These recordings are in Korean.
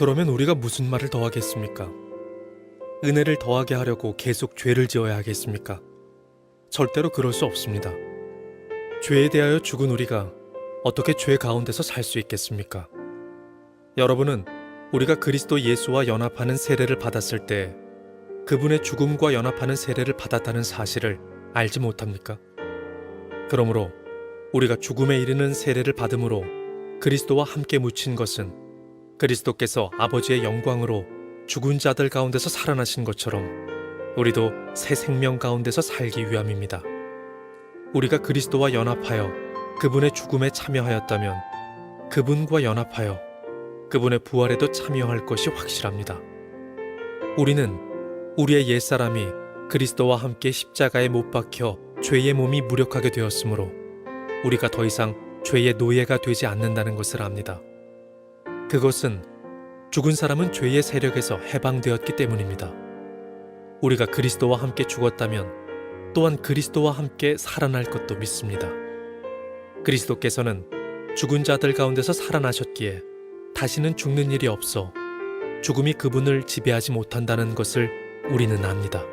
그러면 우리가 무슨 말을 더 하겠습니까? 은혜를 더하게 하려고 계속 죄를 지어야 하겠습니까? 절대로 그럴 수 없습니다. 죄에 대하여 죽은 우리가 어떻게 죄 가운데서 살 수 있겠습니까? 여러분은 우리가 그리스도 예수와 연합하는 세례를 받았을 때 그분의 죽음과 연합하는 세례를 받았다는 사실을 알지 못합니까? 그러므로 우리가 죽음에 이르는 세례를 받음으로 그리스도와 함께 묻힌 것은 그리스도께서 아버지의 영광으로 죽은 자들 가운데서 살아나신 것처럼 우리도 새 생명 가운데서 살기 위함입니다. 우리가 그리스도와 연합하여 그분의 죽음에 참여하였다면 그분과 연합하여 그분의 부활에도 참여할 것이 확실합니다. 우리는 우리의 옛사람이 그리스도와 함께 십자가에 못 박혀 죄의 몸이 무력하게 되었으므로 우리가 더 이상 죄의 노예가 되지 않는다는 것을 압니다. 그것은 죽은 사람은 죄의 세력에서 해방되었기 때문입니다. 우리가 그리스도와 함께 죽었다면 또한 그리스도와 함께 살아날 것도 믿습니다. 그리스도께서는 죽은 자들 가운데서 살아나셨기에 다시는 죽는 일이 없어 죽음이 그분을 지배하지 못한다는 것을 우리는 압니다.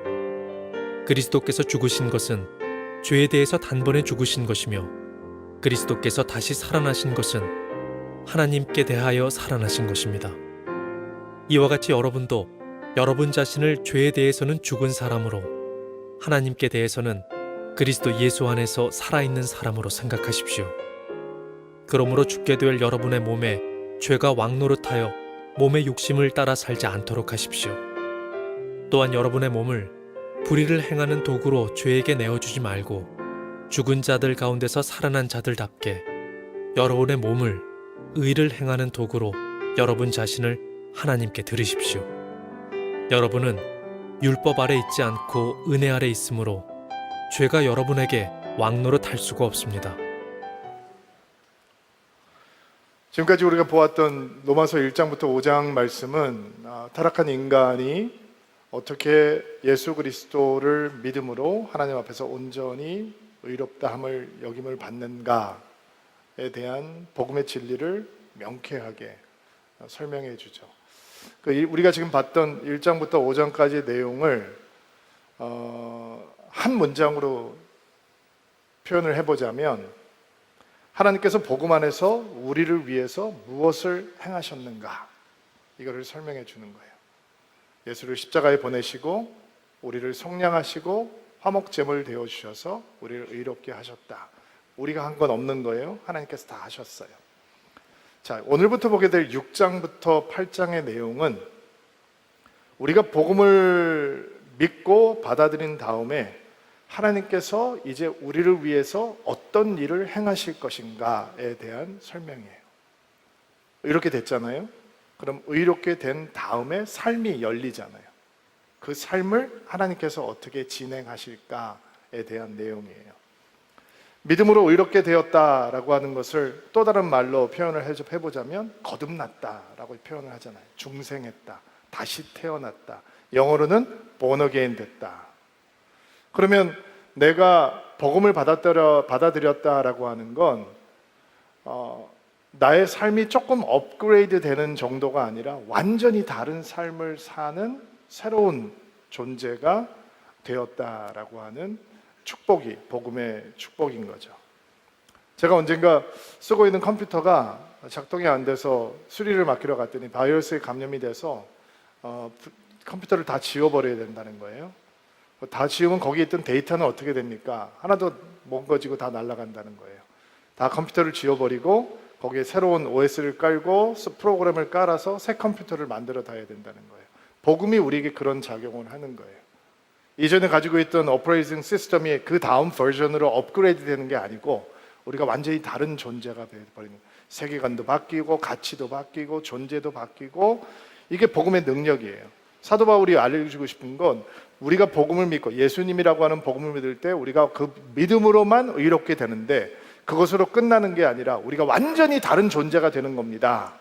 그리스도께서 죽으신 것은 죄에 대해서 단번에 죽으신 것이며 그리스도께서 다시 살아나신 것은 하나님께 대하여 살아나신 것입니다. 이와 같이 여러분도 여러분 자신을 죄에 대해서는 죽은 사람으로 하나님께 대해서는 그리스도 예수 안에서 살아있는 사람으로 생각하십시오. 그러므로 죽게 될 여러분의 몸에 죄가 왕노릇하여 몸의 욕심을 따라 살지 않도록 하십시오. 또한 여러분의 몸을 불의를 행하는 도구로 죄에게 내어주지 말고 죽은 자들 가운데서 살아난 자들답게 여러분의 몸을 의를 행하는 도구로 여러분 자신을 하나님께 드리십시오. 여러분은 율법 아래 있지 않고 은혜 아래 있으므로 죄가 여러분에게 왕노릇할 수가 없습니다. 지금까지 우리가 보았던 로마서 1장부터 5장 말씀은 타락한 인간이 어떻게 예수 그리스도를 믿음으로 하나님 앞에서 온전히 의롭다함을 여김을 받는가에 대한 복음의 진리를 명쾌하게 설명해 주죠. 우리가 지금 봤던 1장부터 5장까지 내용을 한 문장으로 표현을 해보자면 하나님께서 복음 안에서 우리를 위해서 무엇을 행하셨는가 이거를 설명해 주는 거예요. 예수를 십자가에 보내시고 우리를 속량하시고 화목제물 되어주셔서 우리를 의롭게 하셨다. 우리가 한 건 없는 거예요. 하나님께서 다 하셨어요. 자, 오늘부터 보게 될 6장부터 8장의 내용은 우리가 복음을 믿고 받아들인 다음에 하나님께서 이제 우리를 위해서 어떤 일을 행하실 것인가에 대한 설명이에요. 이렇게 됐잖아요. 그럼 의롭게 된 다음에 삶이 열리잖아요. 그 삶을 하나님께서 어떻게 진행하실까에 대한 내용이에요. 믿음으로 의롭게 되었다라고 하는 것을 또 다른 말로 표현을 해보자면 거듭났다라고 표현을 하잖아요. 중생했다, 다시 태어났다. 영어로는 born again 됐다. 그러면 내가 복음을 받아들였다라고 하는 건 나의 삶이 조금 업그레이드 되는 정도가 아니라 완전히 다른 삶을 사는 새로운 존재가 되었다라고 하는 축복이 복음의 축복인 거죠. 제가 언젠가 쓰고 있는 컴퓨터가 작동이 안 돼서 수리를 맡기러 갔더니 바이러스에 감염이 돼서 컴퓨터를 다 지워버려야 된다는 거예요. 다 지우면 거기에 있던 데이터는 어떻게 됩니까? 하나도 못 가지고 다 날아간다는 거예요. 다 컴퓨터를 지워버리고 거기에 새로운 OS를 깔고 프로그램을 깔아서 새 컴퓨터를 만들어 둬야 된다는 거예요. 복음이 우리에게 그런 작용을 하는 거예요. 이전에 가지고 있던 오퍼레이팅 시스템이 그 다음 버전으로 업그레이드 되는 게 아니고 우리가 완전히 다른 존재가 되어버리는 거예요. 세계관도 바뀌고 가치도 바뀌고 존재도 바뀌고 이게 복음의 능력이에요. 사도 바울이 알려주고 싶은 건 우리가 복음을 믿고 예수님이라고 하는 복음을 믿을 때 우리가 그 믿음으로만 의롭게 되는데 그것으로 끝나는 게 아니라 우리가 완전히 다른 존재가 되는 겁니다.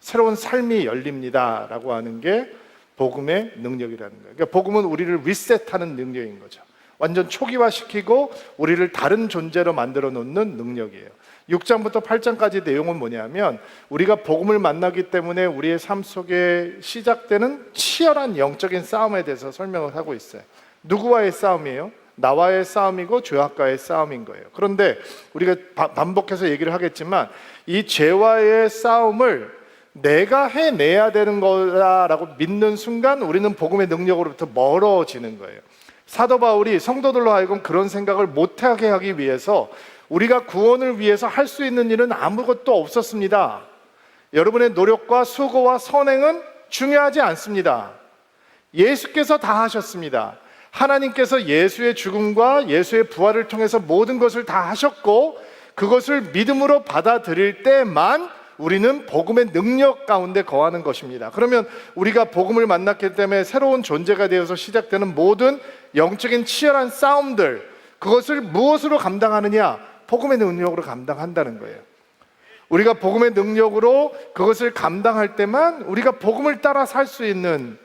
새로운 삶이 열립니다 라고 하는 게 복음의 능력이라는 거예요. 그러니까 복음은 우리를 리셋하는 능력인 거죠. 완전 초기화시키고 우리를 다른 존재로 만들어 놓는 능력이에요. 6장부터 8장까지 내용은 뭐냐면 우리가 복음을 만나기 때문에 우리의 삶 속에 시작되는 치열한 영적인 싸움에 대해서 설명을 하고 있어요. 누구와의 싸움이에요? 나와의 싸움이고 죄악과의 싸움인 거예요. 그런데 우리가 반복해서 얘기를 하겠지만 이 죄와의 싸움을 내가 해내야 되는 거라고 믿는 순간 우리는 복음의 능력으로부터 멀어지는 거예요. 사도 바울이 성도들로 하여금 그런 생각을 못하게 하기 위해서 우리가 구원을 위해서 할 수 있는 일은 아무것도 없었습니다. 여러분의 노력과 수고와 선행은 중요하지 않습니다. 예수께서 다 하셨습니다. 하나님께서 예수의 죽음과 예수의 부활을 통해서 모든 것을 다 하셨고 그것을 믿음으로 받아들일 때만 우리는 복음의 능력 가운데 거하는 것입니다. 그러면 우리가 복음을 만났기 때문에 새로운 존재가 되어서 시작되는 모든 영적인 치열한 싸움들, 그것을 무엇으로 감당하느냐? 복음의 능력으로 감당한다는 거예요. 우리가 복음의 능력으로 그것을 감당할 때만 우리가 복음을 따라 살 수 있는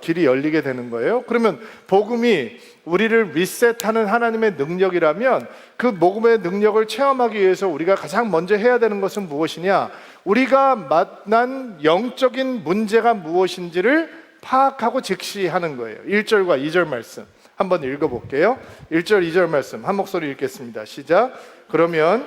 길이 열리게 되는 거예요. 그러면 복음이 우리를 리셋하는 하나님의 능력이라면 그 복음의 능력을 체험하기 위해서 우리가 가장 먼저 해야 되는 것은 무엇이냐? 우리가 만난 영적인 문제가 무엇인지를 파악하고 직시하는 거예요. 1절과 2절 말씀 한번 읽어볼게요. 1절 2절 말씀 한 목소리 읽겠습니다. 시작. 그러면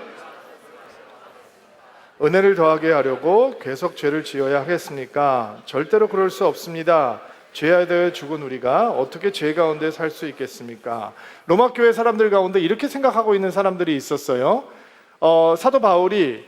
은혜를 더하게 하려고 계속 죄를 지어야 하겠습니까? 절대로 그럴 수 없습니다. 죄에 대해 죽은 우리가 어떻게 죄 가운데 살 수 있겠습니까? 로마 교회 사람들 가운데 이렇게 생각하고 있는 사람들이 있었어요. 사도 바울이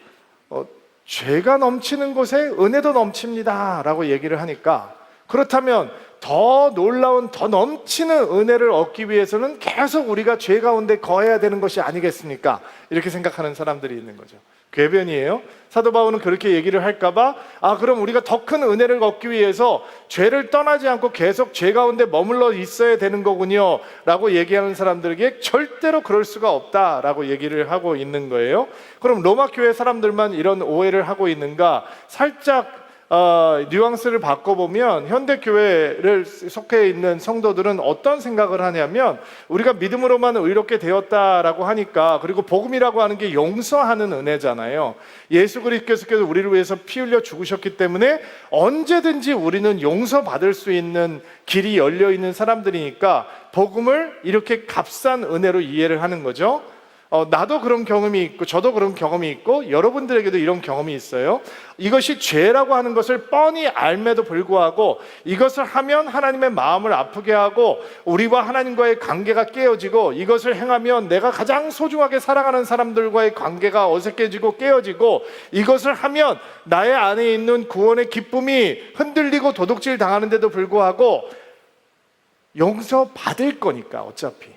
죄가 넘치는 곳에 은혜도 넘칩니다 라고 얘기를 하니까, 그렇다면 더 놀라운 더 넘치는 은혜를 얻기 위해서는 계속 우리가 죄 가운데 거해야 되는 것이 아니겠습니까? 이렇게 생각하는 사람들이 있는 거죠. 궤변이에요. 사도 바울은 그렇게 얘기를 할까봐 그럼 우리가 더 큰 은혜를 얻기 위해서 죄를 떠나지 않고 계속 죄 가운데 머물러 있어야 되는 거군요 라고 얘기하는 사람들에게 절대로 그럴 수가 없다라고 얘기를 하고 있는 거예요. 그럼 로마 교회 사람들만 이런 오해를 하고 있는가? 살짝 뉘앙스를 바꿔보면 현대교회를 속해 있는 성도들은 어떤 생각을 하냐면, 우리가 믿음으로만 의롭게 되었다라고 하니까, 그리고 복음이라고 하는 게 용서하는 은혜잖아요. 예수 그리스도께서 우리를 위해서 피 흘려 죽으셨기 때문에 언제든지 우리는 용서받을 수 있는 길이 열려 있는 사람들이니까 복음을 이렇게 값싼 은혜로 이해를 하는 거죠. 나도 그런 경험이 있고 저도 그런 경험이 있고 여러분들에게도 이런 경험이 있어요. 이것이 죄라고 하는 것을 뻔히 알매도 불구하고 이것을 하면 하나님의 마음을 아프게 하고 우리와 하나님과의 관계가 깨어지고, 이것을 행하면 내가 가장 소중하게 사랑하는 사람들과의 관계가 어색해지고 깨어지고, 이것을 하면 나의 안에 있는 구원의 기쁨이 흔들리고 도둑질 당하는데도 불구하고 용서받을 거니까 어차피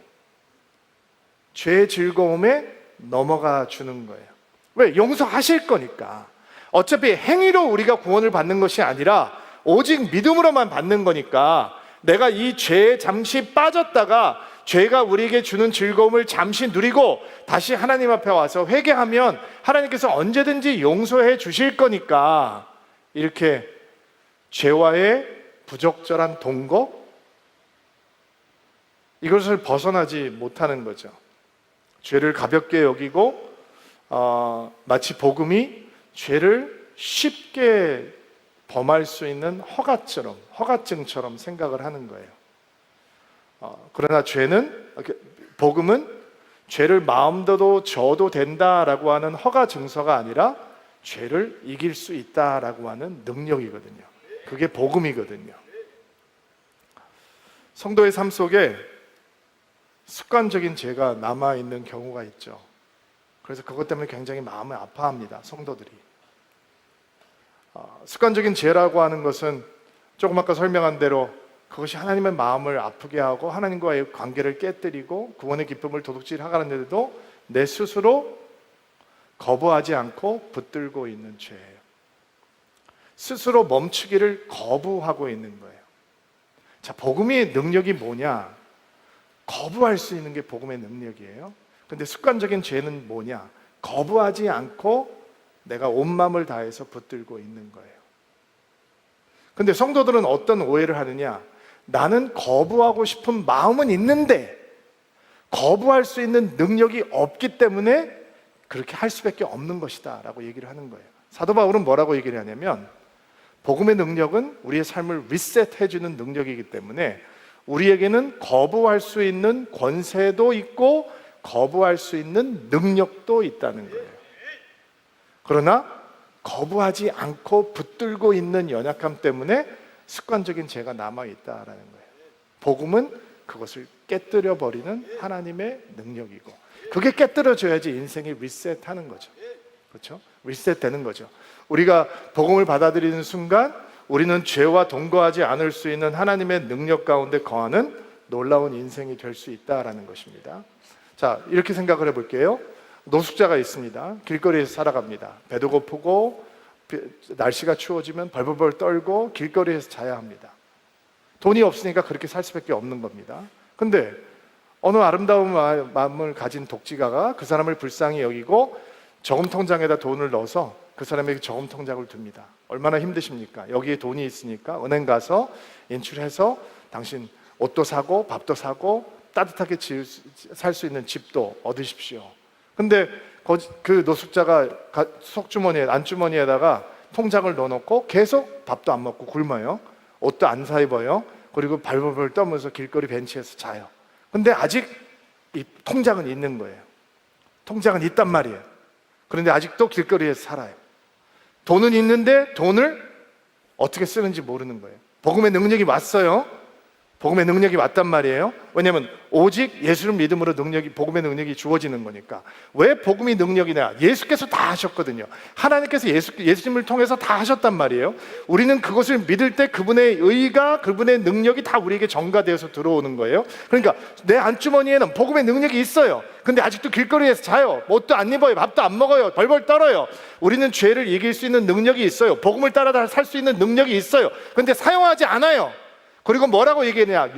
죄의 즐거움에 넘어가 주는 거예요. 왜? 용서하실 거니까. 어차피 행위로 우리가 구원을 받는 것이 아니라 오직 믿음으로만 받는 거니까, 내가 이 죄에 잠시 빠졌다가 죄가 우리에게 주는 즐거움을 잠시 누리고 다시 하나님 앞에 와서 회개하면 하나님께서 언제든지 용서해 주실 거니까, 이렇게 죄와의 부적절한 동거, 이것을 벗어나지 못하는 거죠. 죄를 가볍게 여기고 마치 복음이 죄를 쉽게 범할 수 있는 허가증처럼 생각을 하는 거예요. 그러나 복음은 죄를 마음대로 져도 된다라고 하는 허가 증서가 아니라 죄를 이길 수 있다라고 하는 능력이거든요. 그게 복음이거든요. 성도의 삶 속에 습관적인 죄가 남아있는 경우가 있죠. 그래서 그것 때문에 굉장히 마음을 아파합니다, 성도들이. 습관적인 죄라고 하는 것은 조금 아까 설명한 대로 그것이 하나님의 마음을 아프게 하고 하나님과의 관계를 깨뜨리고 구원의 기쁨을 도둑질하는데도 내 스스로 거부하지 않고 붙들고 있는 죄예요. 스스로 멈추기를 거부하고 있는 거예요. 자, 복음의 능력이 뭐냐? 거부할 수 있는 게 복음의 능력이에요. 근데 습관적인 죄는 뭐냐? 거부하지 않고 내가 온 마음을 다해서 붙들고 있는 거예요. 근데 성도들은 어떤 오해를 하느냐? 나는 거부하고 싶은 마음은 있는데 거부할 수 있는 능력이 없기 때문에 그렇게 할 수밖에 없는 것이다 라고 얘기를 하는 거예요. 사도 바울은 뭐라고 얘기를 하냐면, 복음의 능력은 우리의 삶을 리셋해주는 능력이기 때문에 우리에게는 거부할 수 있는 권세도 있고 거부할 수 있는 능력도 있다는 거예요. 그러나 거부하지 않고 붙들고 있는 연약함 때문에 습관적인 죄가 남아있다라는 거예요. 복음은 그것을 깨뜨려 버리는 하나님의 능력이고, 그게 깨뜨려져야지 인생이 리셋하는 거죠. 그렇죠? 리셋되는 거죠. 우리가 복음을 받아들이는 순간 우리는 죄와 동거하지 않을 수 있는 하나님의 능력 가운데 거하는 놀라운 인생이 될 수 있다라는 것입니다. 자, 이렇게 생각을 해볼게요. 노숙자가 있습니다. 길거리에서 살아갑니다. 배도 고프고 날씨가 추워지면 벌벌벌 떨고 길거리에서 자야 합니다. 돈이 없으니까 그렇게 살 수밖에 없는 겁니다. 근데 어느 아름다운 마음을 가진 독지가가 그 사람을 불쌍히 여기고 저금통장에다 돈을 넣어서 그 사람에게 저금통장을 줍니다. 얼마나 힘드십니까? 여기에 돈이 있으니까 은행 가서 인출해서 당신 옷도 사고 밥도 사고 따뜻하게 살 수 있는 집도 얻으십시오. 근데 그 노숙자가 속주머니에, 안주머니에다가 통장을 넣어놓고 계속 밥도 안 먹고 굶어요. 옷도 안 사 입어요. 그리고 발벌벌 떨면서 길거리 벤치에서 자요. 근데 아직 이 통장은 있는 거예요. 통장은 있단 말이에요. 그런데 아직도 길거리에서 살아요. 돈은 있는데 돈을 어떻게 쓰는지 모르는 거예요. 복음의 능력이 왔어요. 복음의 능력이 왔단 말이에요. 왜냐하면 오직 예수를 믿음으로 복음의 능력이 주어지는 거니까. 왜 복음이 능력이냐? 예수께서 다 하셨거든요. 하나님께서 예수님을 통해서 다 하셨단 말이에요. 우리는 그것을 믿을 때 그분의 의가, 그분의 능력이 다 우리에게 전가되어서 들어오는 거예요. 그러니까 내 안주머니에는 복음의 능력이 있어요. 근데 아직도 길거리에서 자요. 옷도 안 입어요. 밥도 안 먹어요. 벌벌 떨어요. 우리는 죄를 이길 수 있는 능력이 있어요. 복음을 따라 살 수 있는 능력이 있어요. 근데 사용하지 않아요. 그리고 뭐라고 얘기했냐?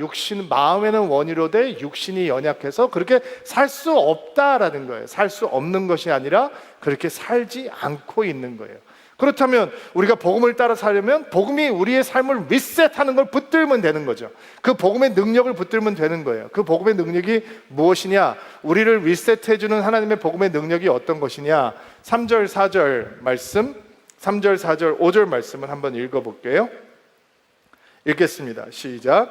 마음에는 원이로되 육신이 연약해서 그렇게 살 수 없다라는 거예요. 살 수 없는 것이 아니라 그렇게 살지 않고 있는 거예요. 그렇다면 우리가 복음을 따라 살려면 복음이 우리의 삶을 리셋하는 걸 붙들면 되는 거죠. 그 복음의 능력을 붙들면 되는 거예요. 그 복음의 능력이 무엇이냐? 우리를 리셋해주는 하나님의 복음의 능력이 어떤 것이냐? 3절, 4절 말씀, 3절, 4절, 5절 말씀을 한번 읽어볼게요. 읽겠습니다. 시작.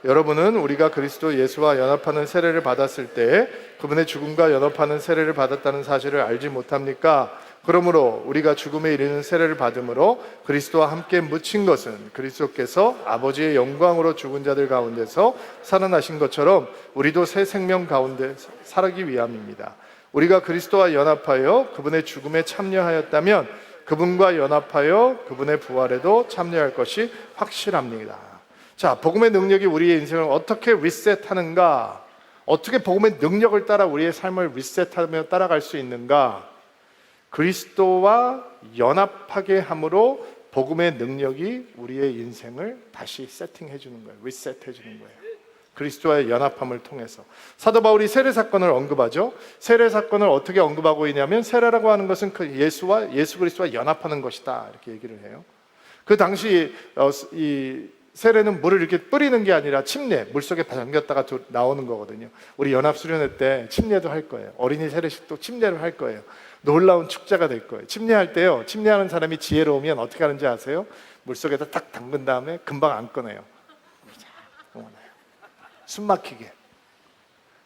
여러분은 우리가 그리스도 예수와 연합하는 세례를 받았을 때 그분의 죽음과 연합하는 세례를 받았다는 사실을 알지 못합니까? 그러므로 우리가 죽음에 이르는 세례를 받음으로 그리스도와 함께 묻힌 것은 그리스도께서 아버지의 영광으로 죽은 자들 가운데서 살아나신 것처럼 우리도 새 생명 가운데 살기 위함입니다. 우리가 그리스도와 연합하여 그분의 죽음에 참여하였다면 그분과 연합하여 그분의 부활에도 참여할 것이 확실합니다. 자, 복음의 능력이 우리의 인생을 어떻게 리셋하는가? 어떻게 복음의 능력을 따라 우리의 삶을 리셋하며 따라갈 수 있는가? 그리스도와 연합하게 함으로 복음의 능력이 우리의 인생을 다시 세팅해 주는 거예요. 리셋해 주는 거예요. 그리스도와의 연합함을 통해서. 사도 바울이 세례 사건을 언급하죠. 세례 사건을 어떻게 언급하고 있냐면 세례라고 하는 것은 그 예수 그리스도와 연합하는 것이다 이렇게 얘기를 해요. 그 당시 이 세례는 물을 이렇게 뿌리는 게 아니라 침례, 물속에 잠겼다가 나오는 거거든요. 우리 연합 수련회 때 침례도 할 거예요. 어린이 세례식도 침례를 할 거예요. 놀라운 축제가 될 거예요. 침례할 때요, 침례하는 사람이 지혜로우면 어떻게 하는지 아세요? 물속에다 딱 담근 다음에 금방 안 꺼내요. 숨 막히게.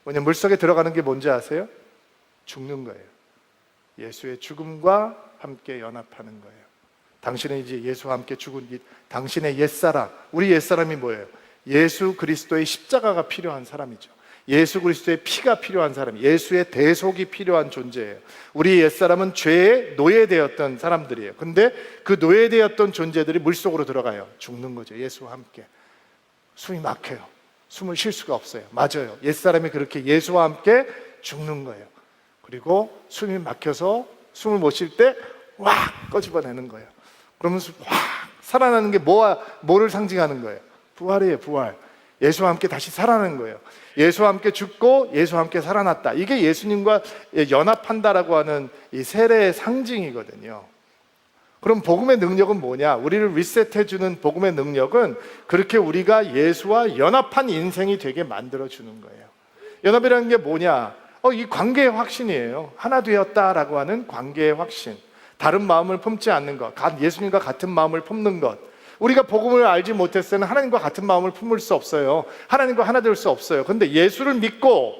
왜냐면 물속에 들어가는 게 뭔지 아세요? 죽는 거예요. 예수의 죽음과 함께 연합하는 거예요. 당신은 이제 예수와 함께 죽은 당신의 옛사람, 우리 옛사람이 뭐예요? 예수 그리스도의 십자가가 필요한 사람이죠. 예수 그리스도의 피가 필요한 사람, 예수의 대속이 필요한 존재예요. 우리 옛사람은 죄에 노예되었던 사람들이에요. 근데 그 노예되었던 존재들이 물속으로 들어가요. 죽는 거죠. 예수와 함께. 숨이 막혀요. 숨을 쉴 수가 없어요. 맞아요. 옛사람이 그렇게 예수와 함께 죽는 거예요. 그리고 숨이 막혀서 숨을 못 쉴 때 왁 꺼집어내는 거예요. 그러면서 확 살아나는 게 뭐를 상징하는 거예요? 부활이에요. 부활. 예수와 함께 다시 살아나는 거예요. 예수와 함께 죽고 예수와 함께 살아났다. 이게 예수님과 연합한다라고 하는 이 세례의 상징이거든요. 그럼 복음의 능력은 뭐냐? 우리를 리셋해주는 복음의 능력은 그렇게 우리가 예수와 연합한 인생이 되게 만들어주는 거예요. 연합이라는 게 뭐냐? 이 관계의 확신이에요. 하나 되었다라고 하는 관계의 확신. 다른 마음을 품지 않는 것, 예수님과 같은 마음을 품는 것. 우리가 복음을 알지 못했을 때는 하나님과 같은 마음을 품을 수 없어요. 하나님과 하나 될 수 없어요. 근데 예수를 믿고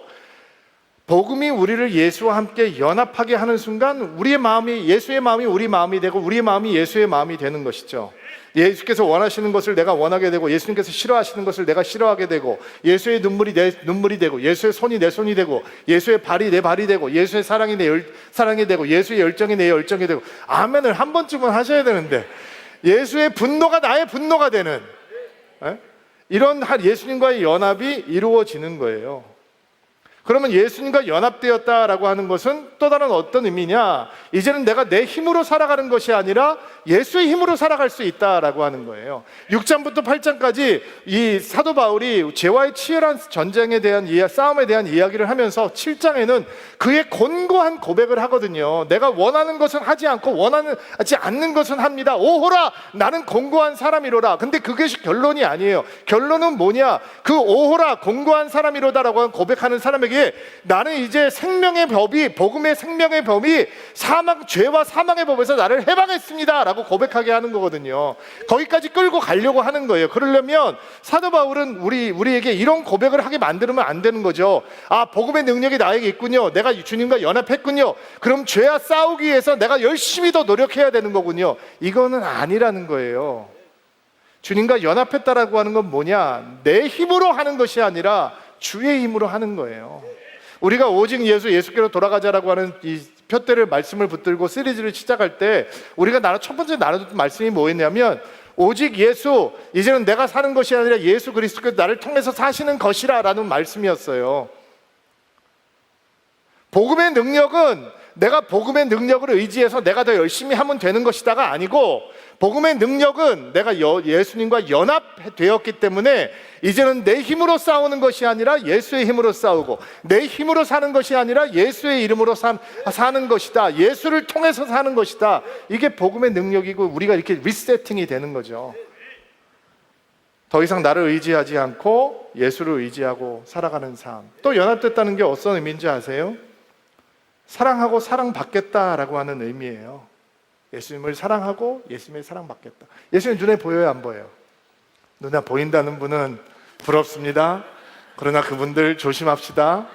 복음이 우리를 예수와 함께 연합하게 하는 순간 우리의 마음이, 예수의 마음이 우리 마음이 되고 우리의 마음이 예수의 마음이 되는 것이죠. 예수께서 원하시는 것을 내가 원하게 되고 예수님께서 싫어하시는 것을 내가 싫어하게 되고 예수의 눈물이 내 눈물이 되고 예수의 손이 내 손이 되고 예수의 발이 내 발이 되고 예수의 사랑이 내 사랑이 되고 예수의 열정이 내 열정이 되고. 아멘을 한 번쯤은 하셔야 되는데 예수의 분노가 나의 분노가 되는 이런 예수님과의 연합이 이루어지는 거예요. 그러면 예수님과 연합되었다라고 하는 것은 또 다른 어떤 의미냐? 이제는 내가 내 힘으로 살아가는 것이 아니라 예수의 힘으로 살아갈 수 있다라고 하는 거예요. 6장부터 8장까지 이 사도 바울이 죄와의 치열한 전쟁에 대한 싸움에 대한 이야기를 하면서 7장에는 그의 권고한 고백을 하거든요. 내가 원하는 것은 하지 않고 원하지 않는 것은 합니다. 오호라 나는 권고한 사람이로라. 근데 그것이 결론이 아니에요. 결론은 뭐냐? 그 오호라 권고한 사람이로다라고 고백하는 사람에게 나는 이제 생명의 법이, 복음의 생명의 법이 죄와 사망의 법에서 나를 해방했습니다 라고 고백하게 하는 거거든요. 거기까지 끌고 가려고 하는 거예요. 그러려면 사도 바울은 우리에게 이런 고백을 하게 만들면 안 되는 거죠. 복음의 능력이 나에게 있군요. 내가 주님과 연합했군요. 그럼 죄와 싸우기 위해서 내가 열심히 더 노력해야 되는 거군요. 이거는 아니라는 거예요. 주님과 연합했다라고 하는 건 뭐냐? 내 힘으로 하는 것이 아니라 주의 힘으로 하는 거예요. 우리가 오직 예수께로 돌아가자라고 하는 이 표대를 말씀을 붙들고 시리즈를 시작할 때 우리가 첫 번째 나눴던 말씀이 뭐였냐면 오직 예수, 이제는 내가 사는 것이 아니라 예수 그리스도께서 나를 통해서 사시는 것이라 라는 말씀이었어요. 복음의 능력은 내가 복음의 능력을 의지해서 내가 더 열심히 하면 되는 것이다가 아니고, 복음의 능력은 내가 예수님과 연합되었기 때문에 이제는 내 힘으로 싸우는 것이 아니라 예수의 힘으로 싸우고, 내 힘으로 사는 것이 아니라 예수의 이름으로 사는 것이다. 예수를 통해서 사는 것이다. 이게 복음의 능력이고 우리가 이렇게 리세팅이 되는 거죠. 더 이상 나를 의지하지 않고 예수를 의지하고 살아가는 삶. 또 연합됐다는 게 어떤 의미인지 아세요? 사랑하고 사랑받겠다라고 하는 의미예요. 예수님을 사랑하고 예수님의 사랑받겠다. 예수님 눈에 보여요, 안 보여요? 눈에 보인다는 분은 부럽습니다. 그러나 그분들 조심합시다.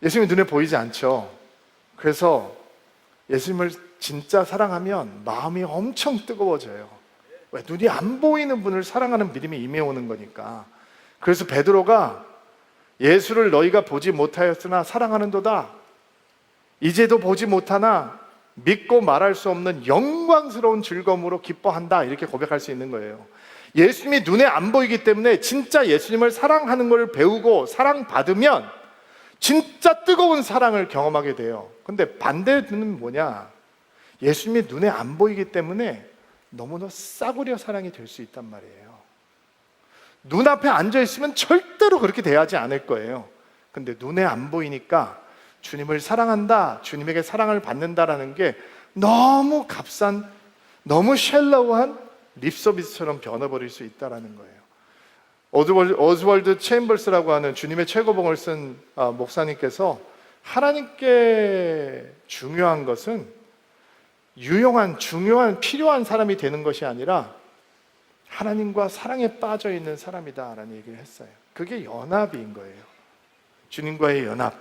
예수님이 눈에 보이지 않죠. 그래서 예수님을 진짜 사랑하면 마음이 엄청 뜨거워져요. 왜? 눈이 안 보이는 분을 사랑하는 믿음이 임해오는 거니까. 그래서 베드로가 예수를 너희가 보지 못하였으나 사랑하는도다. 이제도 보지 못하나 믿고 말할 수 없는 영광스러운 즐거움으로 기뻐한다. 이렇게 고백할 수 있는 거예요. 예수님이 눈에 안 보이기 때문에 진짜 예수님을 사랑하는 걸 배우고 사랑받으면 진짜 뜨거운 사랑을 경험하게 돼요. 근데 반대는 뭐냐? 예수님이 눈에 안 보이기 때문에 너무나 싸구려 사랑이 될 수 있단 말이에요. 눈앞에 앉아있으면 절대로 그렇게 대하지 않을 거예요. 근데 눈에 안 보이니까 주님을 사랑한다, 주님에게 사랑을 받는다라는 게 너무 값싼, 너무 셜로우한 립서비스처럼 변해버릴 수 있다는 거예요. 오즈월드 체인벌스라고 하는 주님의 최고봉을 쓴 목사님께서 하나님께 중요한 것은 유용한, 중요한, 필요한 사람이 되는 것이 아니라 하나님과 사랑에 빠져 있는 사람이다라는 얘기를 했어요. 그게 연합인 거예요. 주님과의 연합.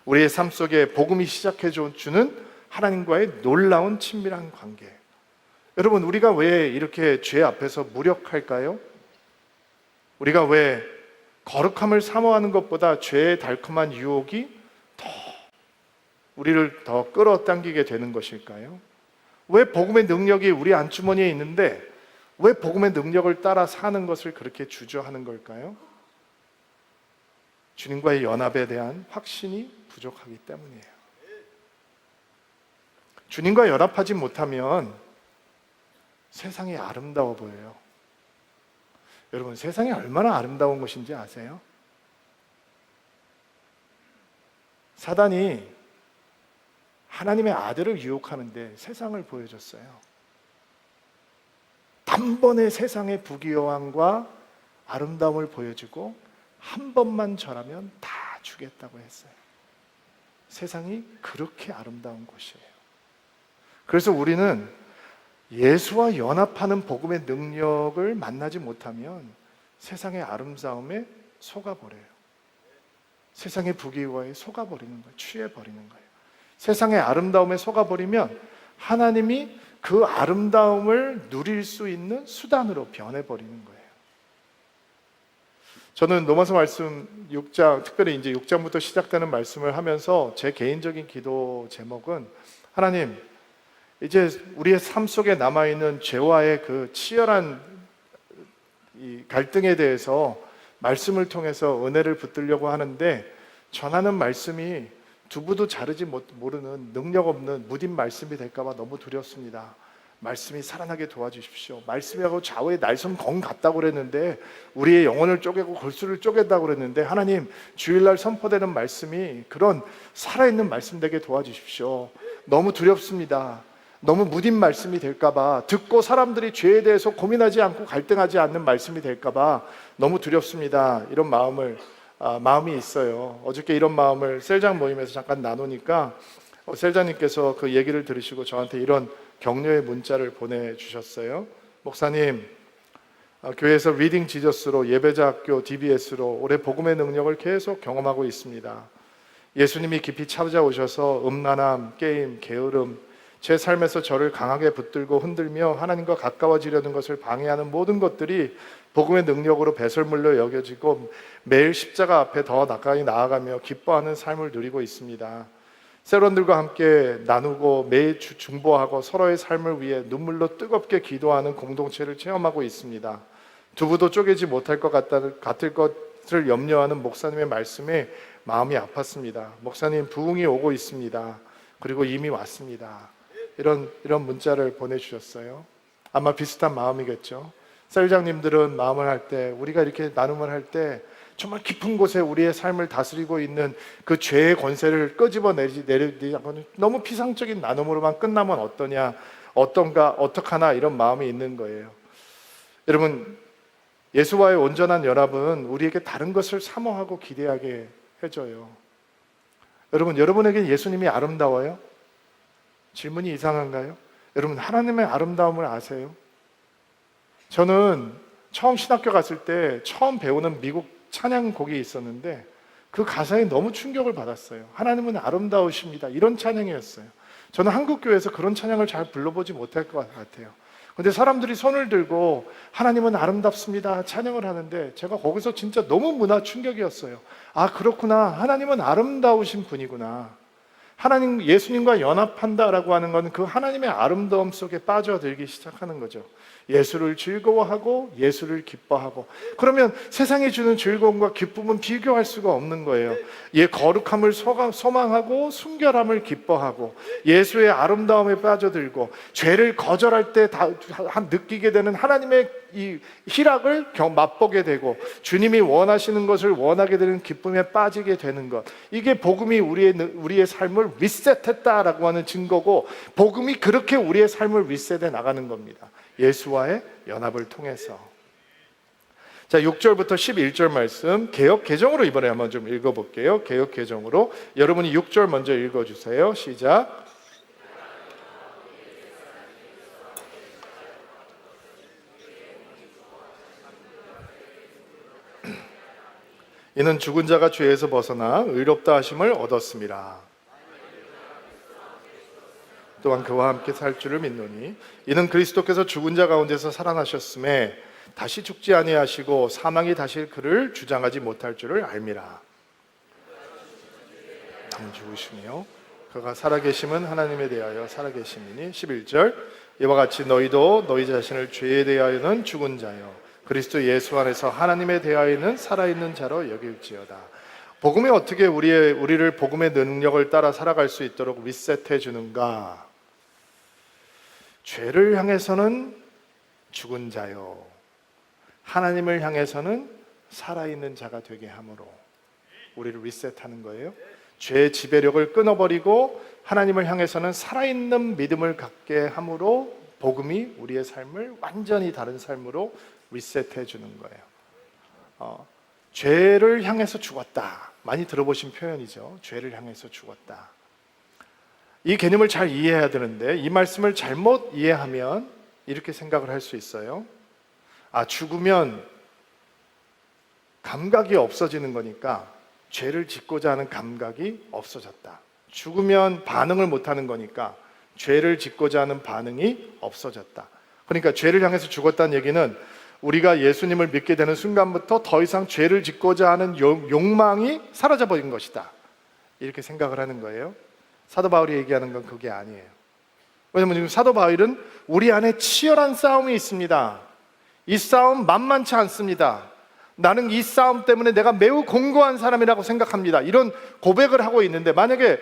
우리의 삶 속에 복음이 시작해 주는 하나님과의 놀라운 친밀한 관계. 여러분, 우리가 왜 이렇게 죄 앞에서 무력할까요? 우리가 왜 거룩함을 사모하는 것보다 죄의 달콤한 유혹이 우리를 더 끌어당기게 되는 것일까요? 왜 복음의 능력이 우리 안주머니에 있는데 왜 복음의 능력을 따라 사는 것을 그렇게 주저하는 걸까요? 주님과의 연합에 대한 확신이 부족하기 때문이에요. 주님과 연합하지 못하면 세상이 아름다워 보여요. 여러분, 세상이 얼마나 아름다운 것인지 아세요? 사단이 하나님의 아들을 유혹하는데 세상을 보여줬어요. 다 한 번의 세상의 부귀영화과 아름다움을 보여주고 한 번만 절하면 다 주겠다고 했어요. 세상이 그렇게 아름다운 곳이에요. 그래서 우리는 예수와 연합하는 복음의 능력을 만나지 못하면 세상의 아름다움에 속아버려요. 세상의 부귀영화에 속아버리는 거예요. 취해버리는 거예요. 세상의 아름다움에 속아버리면 하나님이 그 아름다움을 누릴 수 있는 수단으로 변해버리는 거예요. 저는 로마서 말씀 6장, 특별히 이제 6장부터 시작되는 말씀을 하면서 제 개인적인 기도 제목은 하나님, 이제 우리의 삶 속에 남아있는 죄와의 그 치열한 이 갈등에 대해서 말씀을 통해서 은혜를 붙들려고 하는데 전하는 말씀이 두부도 자르지 모르는 능력 없는 무딘 말씀이 될까봐 너무 두렵습니다. 말씀이 살아나게 도와주십시오. 말씀하고 좌우의 날선 검 같다고 그랬는데 우리의 영혼을 쪼개고 골수를 쪼갠다고 그랬는데 하나님, 주일날 선포되는 말씀이 그런 살아있는 말씀 되게 도와주십시오. 너무 두렵습니다. 너무 무딘 말씀이 될까봐, 듣고 사람들이 죄에 대해서 고민하지 않고 갈등하지 않는 말씀이 될까봐 너무 두렵습니다. 이런 마음이 있어요. 어저께 이런 마음을 셀장 모임에서 잠깐 나누니까 셀장님께서 그 얘기를 들으시고 저한테 이런 격려의 문자를 보내주셨어요. 목사님, 교회에서 리딩 지저스로 예배자학교 DBS로 올해 복음의 능력을 계속 경험하고 있습니다. 예수님이 깊이 찾아오셔서 음란함, 게임, 게으름, 제 삶에서 저를 강하게 붙들고 흔들며 하나님과 가까워지려는 것을 방해하는 모든 것들이 복음의 능력으로 배설물로 여겨지고 매일 십자가 앞에 더 가까이 나아가며 기뻐하는 삶을 누리고 있습니다. 세론들과 함께 나누고 매일 중보하고 서로의 삶을 위해 눈물로 뜨겁게 기도하는 공동체를 체험하고 있습니다. 두부도 쪼개지 못할 것 같을 것을 염려하는 목사님의 말씀에 마음이 아팠습니다. 목사님, 부흥이 오고 있습니다. 그리고 이미 왔습니다. 이런 문자를 보내주셨어요. 아마 비슷한 마음이겠죠. 셀장님들은 마음을 할 때, 우리가 이렇게 나눔을 할 때 정말 깊은 곳에 우리의 삶을 다스리고 있는 그 죄의 권세를 끄집어내지 않고는 너무 피상적인 나눔으로만 끝나면 어떠냐, 어떡하나 이런 마음이 있는 거예요. 여러분, 예수와의 온전한 연합은 우리에게 다른 것을 사모하고 기대하게 해줘요. 여러분, 여러분에게 예수님이 아름다워요? 질문이 이상한가요? 여러분, 하나님의 아름다움을 아세요? 저는 처음 신학교 갔을 때 처음 배우는 미국 찬양곡이 있었는데 그 가사에 너무 충격을 받았어요. 하나님은 아름다우십니다. 이런 찬양이었어요. 저는 한국 교회에서 그런 찬양을 잘 불러보지 못할 것 같아요. 근데 사람들이 손을 들고 하나님은 아름답습니다 찬양을 하는데 제가 거기서 진짜 너무 문화 충격이었어요. 아, 그렇구나. 하나님은 아름다우신 분이구나. 하나님, 예수님과 연합한다라고 하는 건 그 하나님의 아름다움 속에 빠져들기 시작하는 거죠. 예수를 즐거워하고 예수를 기뻐하고, 그러면 세상이 주는 즐거움과 기쁨은 비교할 수가 없는 거예요. 거룩함을 소망하고 순결함을 기뻐하고 예수의 아름다움에 빠져들고 죄를 거절할 때 느끼게 되는 하나님의 이 희락을 맛보게 되고 주님이 원하시는 것을 원하게 되는 기쁨에 빠지게 되는 것, 이게 복음이 우리의 삶을 리셋했다라고 하는 증거고, 복음이 그렇게 우리의 삶을 리셋해 나가는 겁니다. 예수와의 연합을 통해서. 자, 6절부터 11절 말씀 개역 개정으로 이번에 한번 좀 읽어볼게요. 개역 개정으로 여러분이 6절 먼저 읽어주세요. 시작. 이는 죽은 자가 죄에서 벗어나 의롭다 하심을 얻었습니다. 또한 그와 함께 살 줄을 믿노니 이는 그리스도께서 죽은 자 가운데서 살아나셨음에 다시 죽지 아니하시고 사망이 다시 그를 주장하지 못할 줄을 알미라. 남 죽으시며 그가 살아계심은 하나님에 대하여 살아계심이니. 11절 이와 같이 너희도 너희 자신을 죄에 대하여는 죽은 자요 그리스도 예수 안에서 하나님에 대하여는 살아있는 자로 여길지어다. 복음이 어떻게 우리를 복음의 능력을 따라 살아갈 수 있도록 리셋해 주는가? 죄를 향해서는 죽은 자요 하나님을 향해서는 살아있는 자가 되게 함으로 우리를 리셋하는 거예요. 죄의 지배력을 끊어버리고 하나님을 향해서는 살아있는 믿음을 갖게 함으로 복음이 우리의 삶을 완전히 다른 삶으로 리셋해 주는 거예요. 죄를 향해서 죽었다. 많이 들어보신 표현이죠. 죄를 향해서 죽었다. 이 개념을 잘 이해해야 되는데 이 말씀을 잘못 이해하면 이렇게 생각을 할 수 있어요. 죽으면 감각이 없어지는 거니까 죄를 짓고자 하는 감각이 없어졌다. 죽으면 반응을 못하는 거니까 죄를 짓고자 하는 반응이 없어졌다. 그러니까 죄를 향해서 죽었다는 얘기는 우리가 예수님을 믿게 되는 순간부터 더 이상 죄를 짓고자 하는 욕망이 사라져 버린 것이다. 이렇게 생각을 하는 거예요. 사도 바울이 얘기하는 건 그게 아니에요. 왜냐하면 지금 사도 바울은 우리 안에 치열한 싸움이 있습니다. 이 싸움 만만치 않습니다. 나는 이 싸움 때문에 내가 매우 공고한 사람이라고 생각합니다. 이런 고백을 하고 있는데 만약에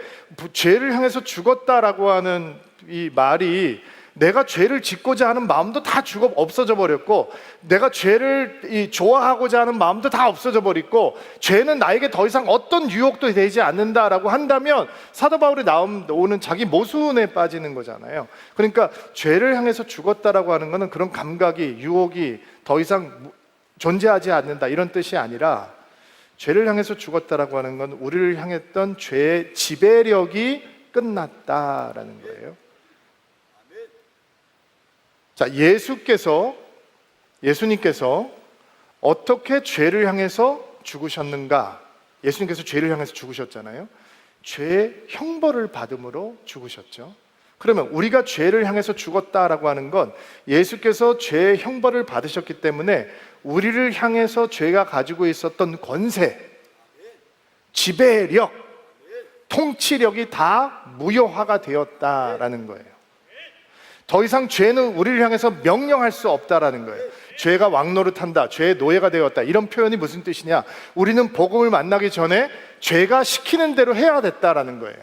죄를 향해서 죽었다라고 하는 이 말이 내가 죄를 짓고자 하는 마음도 다 없어져 버렸고 내가 죄를 좋아하고자 하는 마음도 다 없어져 버렸고 죄는 나에게 더 이상 어떤 유혹도 되지 않는다라고 한다면 사도 바울이 나오는 자기 모순에 빠지는 거잖아요. 그러니까 죄를 향해서 죽었다라고 하는 것은 그런 감각이 유혹이 더 이상 존재하지 않는다 이런 뜻이 아니라 죄를 향해서 죽었다라고 하는 건 우리를 향했던 죄의 지배력이 끝났다라는 거예요. 자, 예수님께서 어떻게 죄를 향해서 죽으셨는가? 예수님께서 죄를 향해서 죽으셨잖아요. 죄의 형벌을 받음으로 죽으셨죠. 그러면 우리가 죄를 향해서 죽었다라고 하는 건 예수께서 죄의 형벌을 받으셨기 때문에 우리를 향해서 죄가 가지고 있었던 권세, 지배력, 통치력이 다 무효화가 되었다라는 거예요. 더 이상 죄는 우리를 향해서 명령할 수 없다라는 거예요. 죄가 왕노릇한다, 죄의 노예가 되었다, 이런 표현이 무슨 뜻이냐? 우리는 복음을 만나기 전에 죄가 시키는 대로 해야 됐다라는 거예요.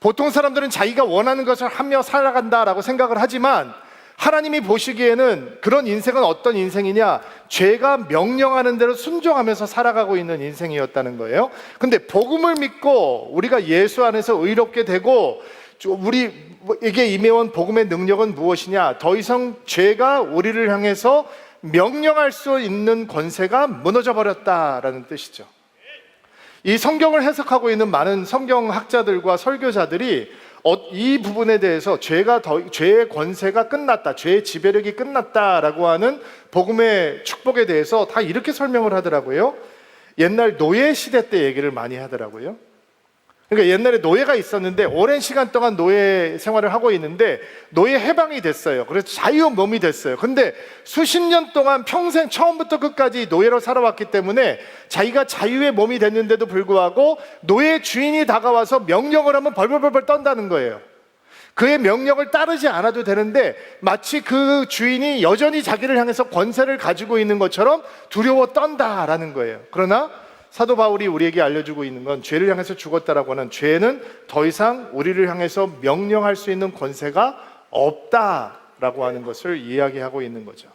보통 사람들은 자기가 원하는 것을 하며 살아간다라고 생각을 하지만 하나님이 보시기에는 그런 인생은 어떤 인생이냐? 죄가 명령하는 대로 순종하면서 살아가고 있는 인생이었다는 거예요. 근데 복음을 믿고 우리가 예수 안에서 의롭게 되고 우리에게 임해온 복음의 능력은 무엇이냐? 더 이상 죄가 우리를 향해서 명령할 수 있는 권세가 무너져 버렸다라는 뜻이죠. 이 성경을 해석하고 있는 많은 성경학자들과 설교자들이 이 부분에 대해서 죄의 권세가 끝났다, 죄의 지배력이 끝났다라고 하는 복음의 축복에 대해서 다 이렇게 설명을 하더라고요. 옛날 노예 시대 때 얘기를 많이 하더라고요. 그러니까 옛날에 노예가 있었는데 오랜 시간 동안 노예 생활을 하고 있는데 노예 해방이 됐어요. 그래서 자유 몸이 됐어요. 근데 수십 년 동안 평생 처음부터 끝까지 노예로 살아왔기 때문에 자기가 자유의 몸이 됐는데도 불구하고 노예 주인이 다가와서 명령을 하면 벌벌벌 떤다는 거예요. 그의 명령을 따르지 않아도 되는데 마치 그 주인이 여전히 자기를 향해서 권세를 가지고 있는 것처럼 두려워 떤다라는 거예요. 그러나 사도 바울이 우리에게 알려주고 있는 건 죄를 향해서 죽었다라고 하는 죄는 더 이상 우리를 향해서 명령할 수 있는 권세가 없다라고 하는 것을 이야기하고 있는 거죠.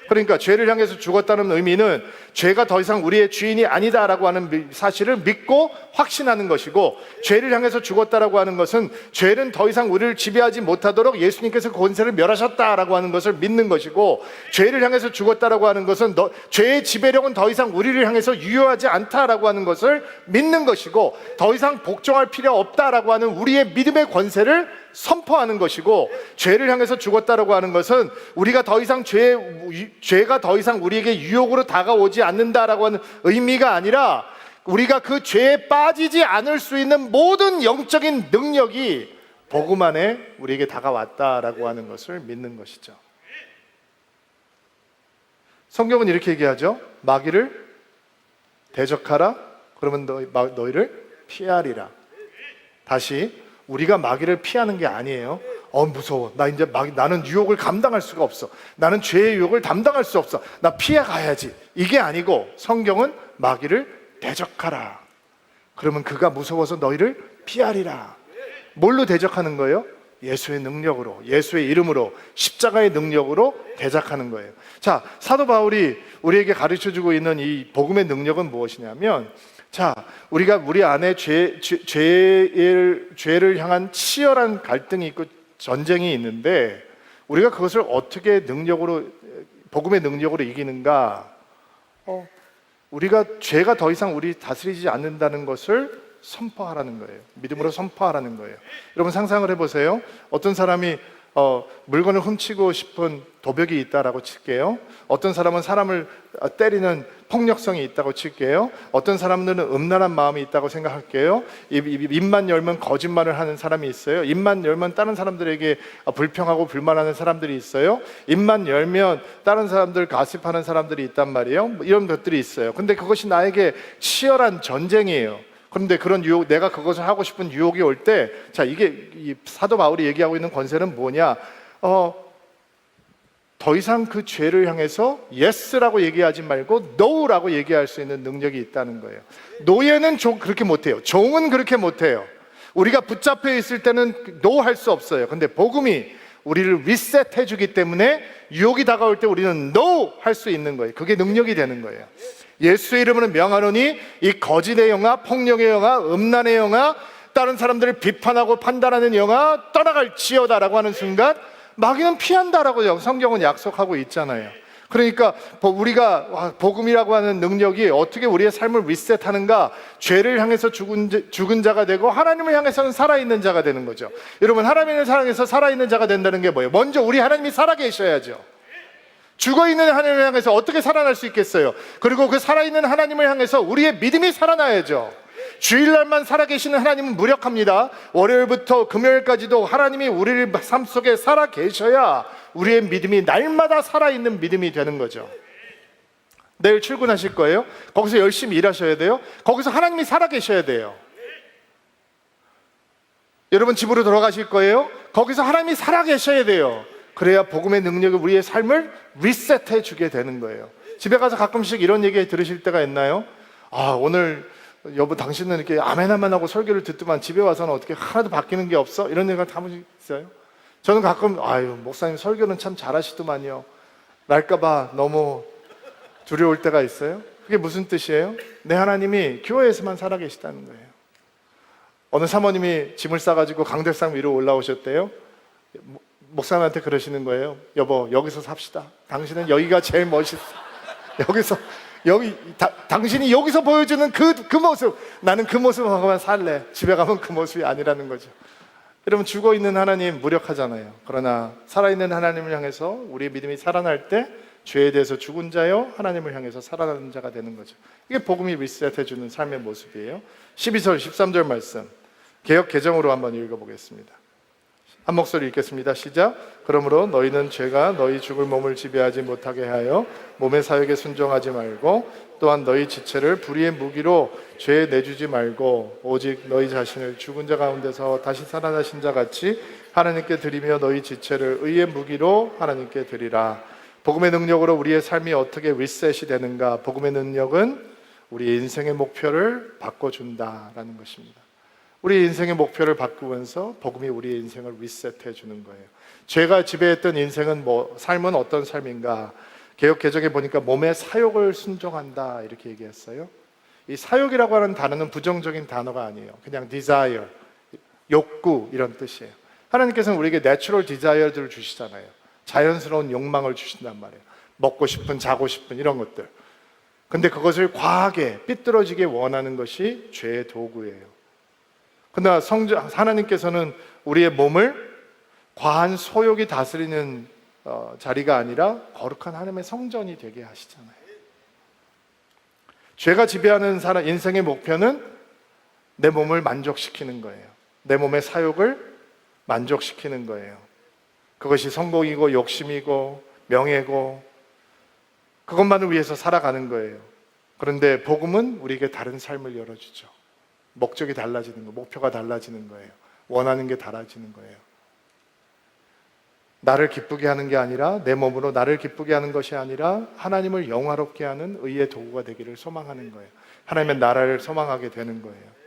그러니까 죄를 향해서 죽었다는 의미는 죄가 더 이상 우리의 주인이 아니다라고 하는 사실을 믿고 확신하는 것이고, 죄를 향해서 죽었다라고 하는 것은 죄는 더 이상 우리를 지배하지 못하도록 예수님께서 권세를 멸하셨다라고 하는 것을 믿는 것이고, 죄를 향해서 죽었다라고 하는 것은 죄의 지배력은 더 이상 우리를 향해서 유효하지 않다라고 하는 것을 믿는 것이고, 더 이상 복종할 필요 없다라고 하는 우리의 믿음의 권세를 선포하는 것이고, 죄를 향해서 죽었다라고 하는 것은 우리가 더 이상 죄가 더 이상 우리에게 유혹으로 다가오지 않는다라고 하는 의미가 아니라, 우리가 그 죄에 빠지지 않을 수 있는 모든 영적인 능력이 복음 안에 우리에게 다가왔다라고 하는 것을 믿는 것이죠. 성경은 이렇게 얘기하죠. 마귀를 대적하라, 그러면 너희를 피하리라. 다시, 우리가 마귀를 피하는 게 아니에요. 무서워. 나 이제 나는 유혹을 감당할 수가 없어. 나는 죄의 유혹을 감당할 수 없어. 나 피해 가야지. 이게 아니고, 성경은 마귀를 대적하라. 그러면 그가 무서워서 너희를 피하리라. 뭘로 대적하는 거예요? 예수의 능력으로, 예수의 이름으로, 십자가의 능력으로 대적하는 거예요. 자, 사도 바울이 우리에게 가르쳐주고 있는 이 복음의 능력은 무엇이냐면, 자, 우리가 우리 안에 죄를 향한 치열한 갈등이 있고 전쟁이 있는데, 우리가 그것을 어떻게 능력으로, 복음의 능력으로 이기는가? 우리가 죄가 더 이상 우리 다스리지 않는다는 것을 선포하라는 거예요. 믿음으로 선포하라는 거예요. 여러분 상상을 해보세요. 어떤 사람이 물건을 훔치고 싶은 도벽이 있다라고 칠게요. 어떤 사람은 사람을 때리는 폭력성이 있다고 칠게요. 어떤 사람들은 음란한 마음이 있다고 생각할게요. 입만 열면 거짓말을 하는 사람이 있어요. 입만 열면 다른 사람들에게 불평하고 불만하는 사람들이 있어요. 입만 열면 다른 사람들 가십하는 사람들이 있단 말이에요. 이런 것들이 있어요. 근데 그것이 나에게 치열한 전쟁이에요. 그런데 그런 유혹, 내가 그것을 하고 싶은 유혹이 올 때, 자, 이게 이 사도 바울이 얘기하고 있는 권세는 뭐냐? 더 이상 그 죄를 향해서 yes라고 얘기하지 말고 no라고 얘기할 수 있는 능력이 있다는 거예요. 노예는 그렇게 못해요. 종은 그렇게 못해요. 우리가 붙잡혀 있을 때는 no 할 수 없어요. 근데 복음이 우리를 리셋해 주기 때문에 유혹이 다가올 때 우리는 no 할 수 있는 거예요. 그게 능력이 되는 거예요. 예수의 이름으로 명하노니 이 거짓의 영아, 폭력의 영아, 음란의 영아, 다른 사람들을 비판하고 판단하는 영아 떠나갈지어다라고 하는 순간 마귀는 피한다라고 성경은 약속하고 있잖아요. 그러니까 우리가 복음이라고 하는 능력이 어떻게 우리의 삶을 리셋하는가? 죄를 향해서 죽은 자가 되고 하나님을 향해서는 살아있는 자가 되는 거죠. 여러분, 하나님을 향해서 살아있는 자가 된다는 게 뭐예요? 먼저 우리 하나님이 살아계셔야죠. 죽어있는 하나님을 향해서 어떻게 살아날 수 있겠어요? 그리고 그 살아있는 하나님을 향해서 우리의 믿음이 살아나야죠. 주일날만 살아계시는 하나님은 무력합니다. 월요일부터 금요일까지도 하나님이 우리의 삶 속에 살아계셔야 우리의 믿음이 날마다 살아있는 믿음이 되는 거죠. 내일 출근하실 거예요? 거기서 열심히 일하셔야 돼요. 거기서 하나님이 살아계셔야 돼요. 여러분 집으로 돌아가실 거예요? 거기서 하나님이 살아계셔야 돼요. 그래야 복음의 능력이 우리의 삶을 리셋해 주게 되는 거예요. 집에 가서 가끔씩 이런 얘기 들으실 때가 있나요? 오늘 여보 당신은 이렇게 아멘아멘 하고 설교를 듣더만 집에 와서는 어떻게 하나도 바뀌는 게 없어? 이런 얘기가 다 있어요. 저는 가끔 목사님 설교는 참 잘하시더만요 랄까봐 너무 두려울 때가 있어요. 그게 무슨 뜻이에요? 내 하나님이 교회에서만 살아계시다는 거예요. 어느 사모님이 짐을 싸가지고 강대상 위로 올라오셨대요. 목사님한테 그러시는 거예요. 여보 여기서 삽시다. 당신은 여기가 제일 멋있어. 당신이 여기서 보여주는 그 모습, 나는 그 모습하고만 살래. 집에 가면 그 모습이 아니라는 거죠. 여러분 죽어있는 하나님 무력하잖아요. 그러나 살아있는 하나님을 향해서 우리의 믿음이 살아날 때 죄에 대해서 죽은 자여 하나님을 향해서 살아나는 자가 되는 거죠. 이게 복음이 리셋해주는 삶의 모습이에요. 12절 13절 말씀 개역 개정으로 한번 읽어보겠습니다. 한 목소리 읽겠습니다. 시작. 그러므로 너희는 죄가 너희 죽을 몸을 지배하지 못하게 하여 몸의 사욕에 순종하지 말고 또한 너희 지체를 불의의 무기로 죄에 내주지 말고 오직 너희 자신을 죽은 자 가운데서 다시 살아나신 자 같이 하나님께 드리며 너희 지체를 의의 무기로 하나님께 드리라. 복음의 능력으로 우리의 삶이 어떻게 리셋이 되는가? 복음의 능력은 우리 인생의 목표를 바꿔준다라는 것입니다. 우리 인생의 목표를 바꾸면서 복음이 우리의 인생을 리셋해 주는 거예요. 죄가 지배했던 인생은 삶은 어떤 삶인가? 개역 개정에 보니까 몸의 사욕을 순종한다 이렇게 얘기했어요. 이 사욕이라고 하는 단어는 부정적인 단어가 아니에요. 그냥 desire, 욕구 이런 뜻이에요. 하나님께서는 우리에게 natural desire들을 주시잖아요. 자연스러운 욕망을 주신단 말이에요. 먹고 싶은, 자고 싶은 이런 것들. 근데 그것을 과하게 삐뚤어지게 원하는 것이 죄의 도구예요. 그러나 하나님께서는 우리의 몸을 과한 소욕이 다스리는 자리가 아니라 거룩한 하나님의 성전이 되게 하시잖아요. 죄가 지배하는 인생의 목표는 내 몸을 만족시키는 거예요. 내 몸의 사욕을 만족시키는 거예요. 그것이 성공이고 욕심이고 명예고 그것만을 위해서 살아가는 거예요. 그런데 복음은 우리에게 다른 삶을 열어주죠. 목적이 달라지는 거, 목표가 달라지는 거예요. 원하는 게 달라지는 거예요. 나를 기쁘게 하는 게 아니라 내 몸으로 나를 기쁘게 하는 것이 아니라 하나님을 영화롭게 하는 의의 도구가 되기를 소망하는 거예요. 하나님의 나라를 소망하게 되는 거예요.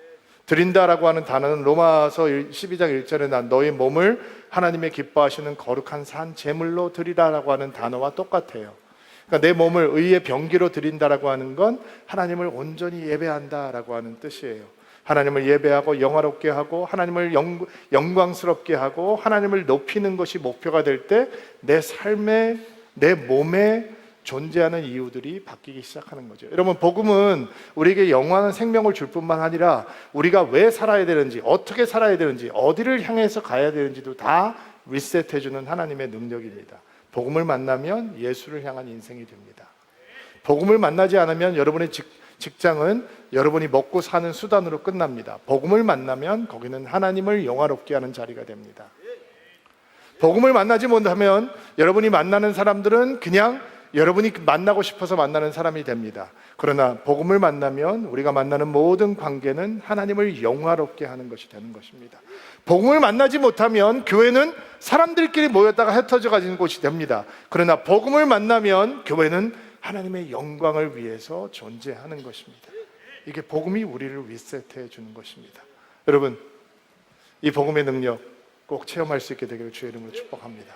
드린다라고 하는 단어는 로마서 12장 1절에 난 너희 몸을 하나님의 기뻐하시는 거룩한 산 제물로 드리라라고 하는 단어와 똑같아요. 그러니까 내 몸을 의의 병기로 드린다라고 하는 건 하나님을 온전히 예배한다라고 하는 뜻이에요. 하나님을 예배하고 영화롭게 하고 하나님을 영광스럽게 하고 하나님을 높이는 것이 목표가 될 때 내 삶에, 내 몸에 존재하는 이유들이 바뀌기 시작하는 거죠. 여러분, 복음은 우리에게 영원한 생명을 줄 뿐만 아니라 우리가 왜 살아야 되는지, 어떻게 살아야 되는지, 어디를 향해서 가야 되는지도 다 리셋해주는 하나님의 능력입니다. 복음을 만나면 예수를 향한 인생이 됩니다. 복음을 만나지 않으면 여러분의 직장은 여러분이 먹고 사는 수단으로 끝납니다. 복음을 만나면 거기는 하나님을 영화롭게 하는 자리가 됩니다. 복음을 만나지 못하면 여러분이 만나는 사람들은 그냥 여러분이 만나고 싶어서 만나는 사람이 됩니다. 그러나 복음을 만나면 우리가 만나는 모든 관계는 하나님을 영화롭게 하는 것이 되는 것입니다. 복음을 만나지 못하면 교회는 사람들끼리 모였다가 흩어져 가지는 곳이 됩니다. 그러나 복음을 만나면 교회는 하나님의 영광을 위해서 존재하는 것입니다. 이게 복음이 우리를 리셋해 주는 것입니다. 여러분, 이 복음의 능력 꼭 체험할 수 있게 되기를 주의 이름으로 축복합니다.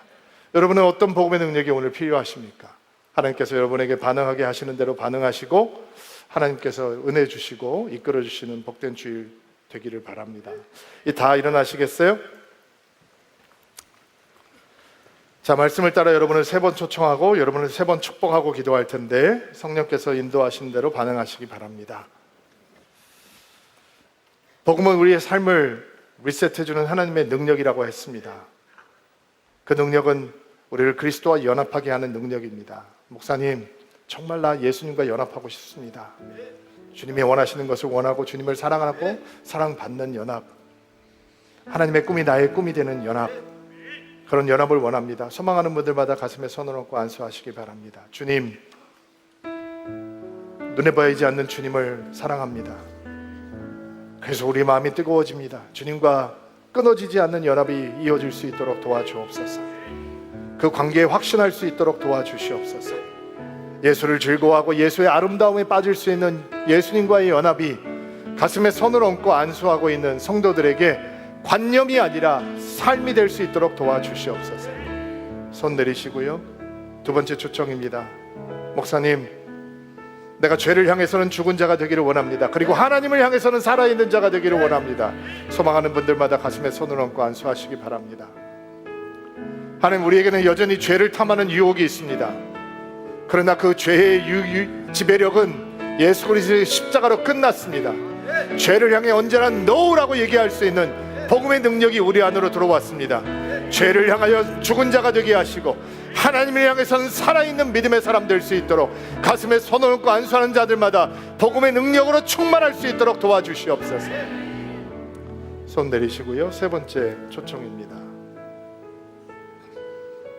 여러분은 어떤 복음의 능력이 오늘 필요하십니까? 하나님께서 여러분에게 반응하게 하시는 대로 반응하시고 하나님께서 은혜 주시고 이끌어 주시는 복된 주일 되기를 바랍니다. 다 일어나시겠어요? 자, 말씀을 따라 여러분을 3번 초청하고 여러분을 3번 축복하고 기도할 텐데 성령께서 인도하신 대로 반응하시기 바랍니다. 복음은 우리의 삶을 리셋해주는 하나님의 능력이라고 했습니다. 그 능력은 우리를 그리스도와 연합하게 하는 능력입니다. 목사님, 정말 나 예수님과 연합하고 싶습니다. 주님이 원하시는 것을 원하고 주님을 사랑하고 사랑받는 연합, 하나님의 꿈이 나의 꿈이 되는 연합, 그런 연합을 원합니다. 소망하는 분들마다 가슴에 손을 얹고 안수하시기 바랍니다. 주님, 눈에 보이지 않는 주님을 사랑합니다. 그래서 우리 마음이 뜨거워집니다. 주님과 끊어지지 않는 연합이 이어질 수 있도록 도와주옵소서. 그 관계에 확신할 수 있도록 도와주시옵소서. 예수를 즐거워하고 예수의 아름다움에 빠질 수 있는 예수님과의 연합이 가슴에 손을 얹고 안수하고 있는 성도들에게 관념이 아니라 삶이 될 수 있도록 도와주시옵소서. 손 내리시고요. 2번째 초청입니다. 목사님, 내가 죄를 향해서는 죽은 자가 되기를 원합니다. 그리고 하나님을 향해서는 살아있는 자가 되기를 원합니다. 소망하는 분들마다 가슴에 손을 얹고 안수하시기 바랍니다. 하나님, 우리에게는 여전히 죄를 탐하는 유혹이 있습니다. 그러나 그 죄의 지배력은 예수 그리스도의 십자가로 끝났습니다. 죄를 향해 언제나 NO라고 얘기할 수 있는 복음의 능력이 우리 안으로 들어왔습니다. 죄를 향하여 죽은 자가 되게 하시고 하나님을 향해서는 살아있는 믿음의 사람 될 수 있도록 가슴에 손을 얹고 안수하는 자들마다 복음의 능력으로 충만할 수 있도록 도와주시옵소서. 손 내리시고요. 3번째 초청입니다.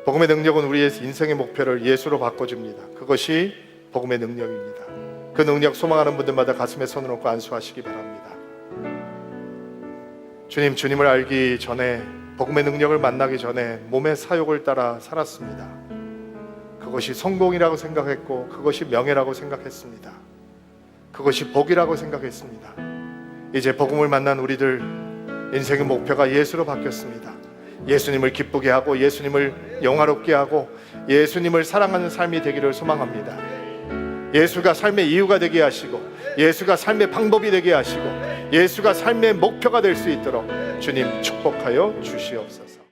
복음의 능력은 우리의 인생의 목표를 예수로 바꿔줍니다. 그것이 복음의 능력입니다. 그 능력 소망하는 분들마다 가슴에 손을 얹고 안수하시기 바랍니다. 주님, 주님을 알기 전에, 복음의 능력을 만나기 전에 몸의 사욕을 따라 살았습니다. 그것이 성공이라고 생각했고 그것이 명예라고 생각했습니다. 그것이 복이라고 생각했습니다. 이제 복음을 만난 우리들 인생의 목표가 예수로 바뀌었습니다. 예수님을 기쁘게 하고 예수님을 영화롭게 하고 예수님을 사랑하는 삶이 되기를 소망합니다. 예수가 삶의 이유가 되게 하시고 예수가 삶의 방법이 되게 하시고 예수가 삶의 목표가 될 수 있도록 주님 축복하여 주시옵소서.